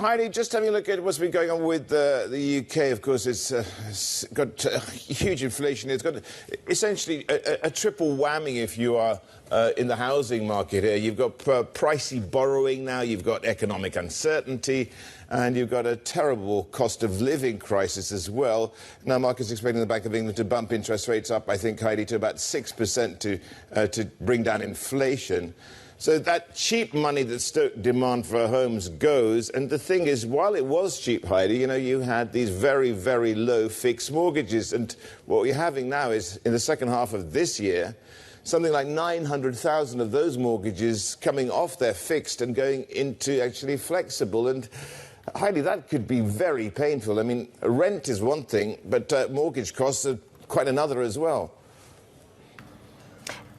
Heidi, just having a look at what's been going on with the UK, of course, it's got huge inflation. It's got essentially a triple whammy if you are in the housing market here. You've got pricey borrowing now, you've got economic uncertainty, and you've got a terrible cost of living crisis as well. Now, markets expecting the Bank of England to bump interest rates up, I think, Heidi, to about 6% to bring down inflation. So that cheap money that stoked demand for homes goes. And the thing is, while it was cheap, Heidi, you know, you had these very, very low fixed mortgages. And what we're having now is, in the second half of this year, something like 900,000 of those mortgages coming off their fixed and going into actually flexible. And Heidi, that could be very painful. I mean, rent is one thing, but mortgage costs are quite another as well.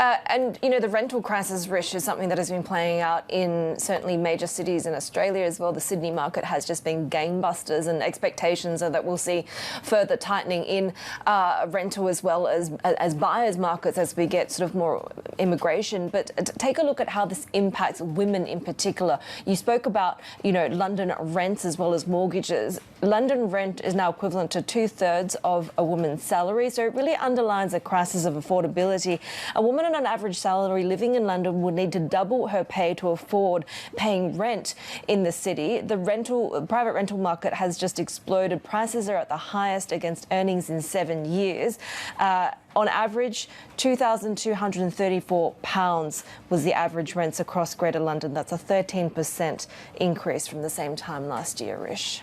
And, you know, the rental crisis, Rish, is something that has been playing out in certainly major cities in Australia as well. The Sydney market has just been gangbusters, and expectations are that we'll see further tightening in rental as well as buyers markets as we get sort of more immigration. But take a look at how this impacts women in particular. You spoke about, you know, London rents as well as mortgages. London rent is now equivalent to 2/3 of a woman's salary, so it really underlines a crisis of affordability. A woman on an average salary living in London would need to double her pay to afford paying rent in the city. The private rental market has just exploded. Prices are at the highest against earnings in 7 years. On average, £2,234 was the average rents across Greater London. That's a 13% increase from the same time last year, Rish.